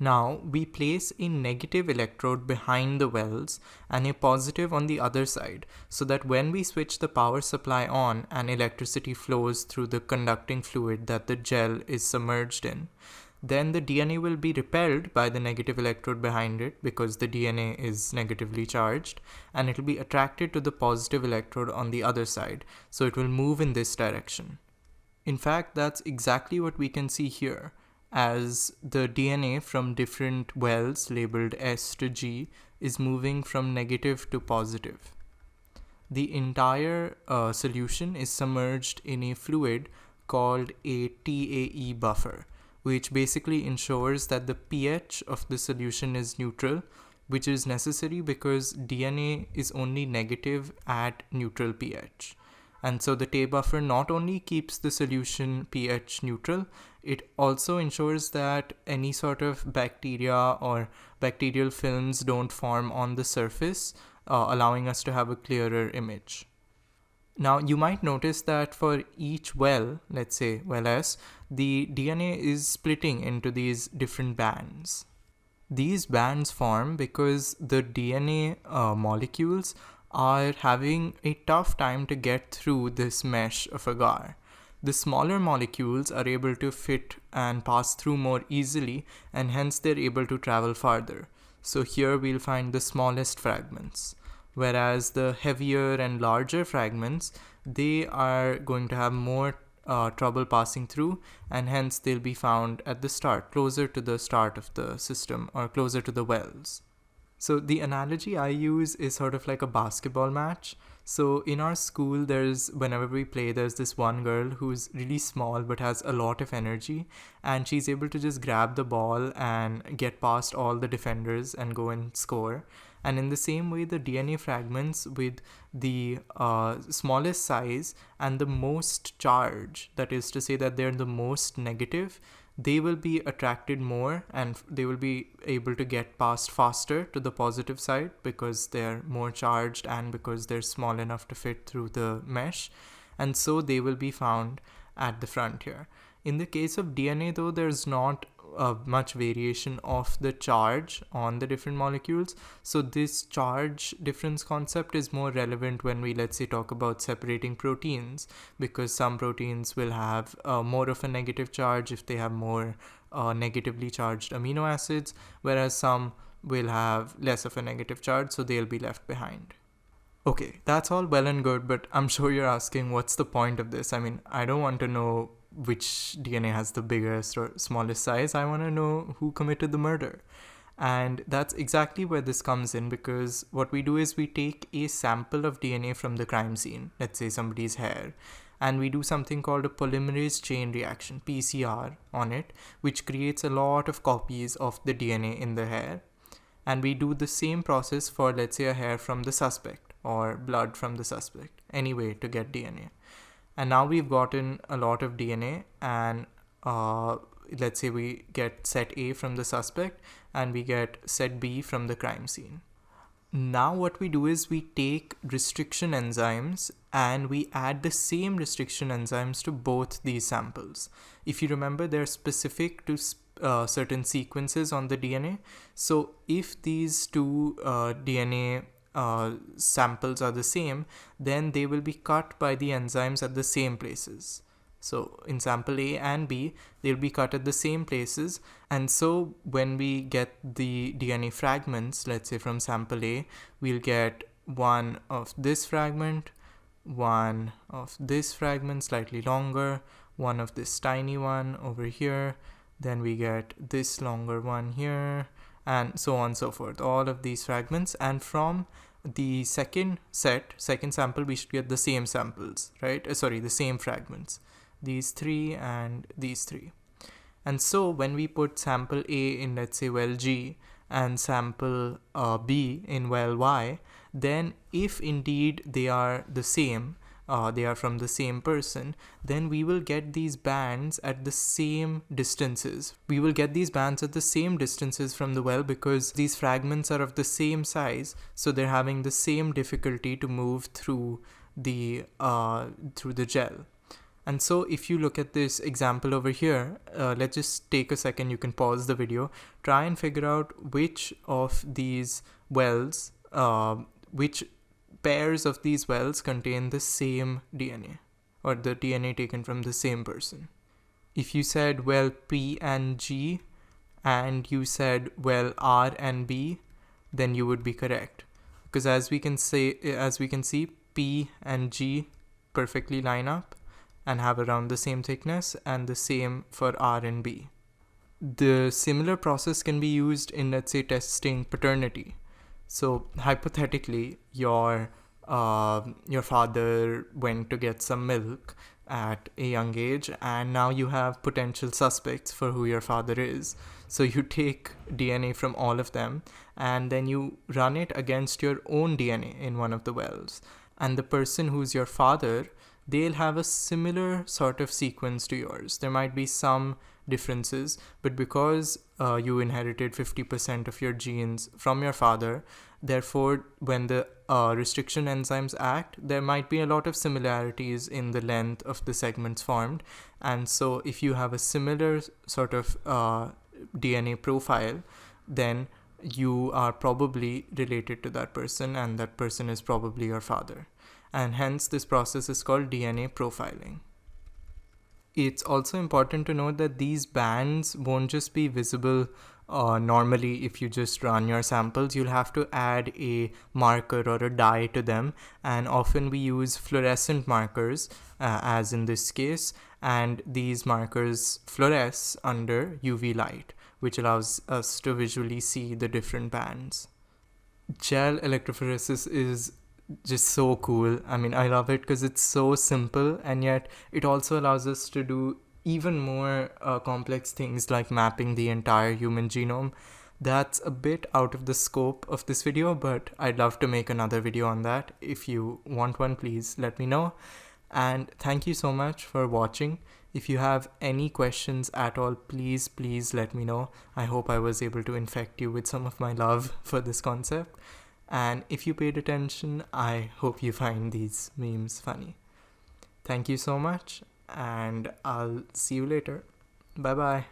Now we place a negative electrode behind the wells and a positive on the other side, so that when we switch the power supply on and electricity flows through the conducting fluid that the gel is submerged in, then the DNA will be repelled by the negative electrode behind it because the DNA is negatively charged, and it will be attracted to the positive electrode on the other side, so it will move in this direction. In fact, that's exactly what we can see here, as the DNA from different wells labeled S to G is moving from negative to positive. The entire solution is submerged in a fluid called a TAE buffer, which basically ensures that the pH of the solution is neutral, which is necessary because DNA is only negative at neutral pH. And so the TAE buffer not only keeps the solution pH neutral, it also ensures that any sort of bacteria or bacterial films don't form on the surface, allowing us to have a clearer image. Now you might notice that for each well, let's say well S, the DNA is splitting into these different bands. These bands form because the DNA molecules are having a tough time to get through this mesh of agar. The smaller molecules are able to fit and pass through more easily, and hence they're able to travel farther. So here we'll find the smallest fragments, whereas the heavier and larger fragments, they are going to have more trouble passing through, and hence they'll be found at the start, closer to the start of the system or closer to the wells. So the analogy I use is sort of like a basketball match. So in our school, whenever we play, there's this one girl who's really small but has a lot of energy, and she's able to just grab the ball and get past all the defenders and go and score. And in the same way, the DNA fragments with the smallest size and the most charge, that is to say that they're the most negative, they will be attracted more and they will be able to get past faster to the positive side because they're more charged and because they're small enough to fit through the mesh. And so they will be found at the front here. In the case of DNA though, there's not much variation of the charge on the different molecules. So this charge difference concept is more relevant when we, let's say, talk about separating proteins, because some proteins will have more of a negative charge if they have more negatively charged amino acids, whereas some will have less of a negative charge, so they'll be left behind. Okay, that's all well and good, but I'm sure you're asking, what's the point of this? I mean, I don't want to know which DNA has the biggest or smallest size. I want to know who committed the murder. And that's exactly where this comes in, because what we do is we take a sample of DNA from the crime scene, let's say somebody's hair, and we do something called a polymerase chain reaction, PCR, on it, which creates a lot of copies of the DNA in the hair. And we do the same process for, let's say, a hair from the suspect or blood from the suspect, anyway, to get DNA. And now we've gotten a lot of DNA, and let's say we get set A from the suspect and we get set B from the crime scene. Now what we do is we take restriction enzymes and we add the same restriction enzymes to both these samples. If you remember, they're specific to certain sequences on the DNA. So if these two DNA samples are the same, then they will be cut by the enzymes at the same places. So in sample A and B, they'll be cut at the same places. And so when we get the DNA fragments, let's say from sample A, we'll get one of this fragment, one of this fragment, slightly longer, one of this tiny one over here, then we get this longer one here, and so on and so forth, all of these fragments. And from the second sample, we should get the same samples, right? The same fragments, these three and these three. And so when we put sample A in, let's say, well G, and sample B in well Y, then if indeed they are the same, they are from the same person, then we will get these bands at the same distances. We will get these bands at the same distances from the well because these fragments are of the same size, so they're having the same difficulty to move through the gel. And so if you look at this example over here, let's just take a second, you can pause the video, try and figure out which of these wells, which pairs of these wells contain the same DNA, or the DNA taken from the same person. If you said well P and G, and you said well R and B, then you would be correct, because as we can see, P and G perfectly line up and have around the same thickness, and the same for R and B. The similar process can be used in, let's say, testing paternity. So hypothetically, your father went to get some milk at a young age, and now you have potential suspects for who your father is. So you take DNA from all of them, and then you run it against your own DNA in one of the wells. And the person who's your father, they'll have a similar sort of sequence to yours. There might be some differences, but because you inherited 50% of your genes from your father, therefore when the restriction enzymes act, there might be a lot of similarities in the length of the segments formed. And so if you have a similar sort of DNA profile, then you are probably related to that person, and that person is probably your father. And hence this process is called DNA profiling. It's also important to note that these bands won't just be visible normally if you just run your samples. You'll have to add a marker or a dye to them, and often we use fluorescent markers, as in this case, and these markers fluoresce under UV light, which allows us to visually see the different bands. Gel electrophoresis is just so cool. I mean, I love it because it's so simple, and yet it also allows us to do even more complex things like mapping the entire human genome. That's a bit out of the scope of this video, but I'd love to make another video on that. If you want one, please let me know. And thank you so much for watching. If you have any questions at all, please let me know. I hope I was able to infect you with some of my love for this concept. And if you paid attention, I hope you find these memes funny. Thank you so much, and I'll see you later. Bye bye.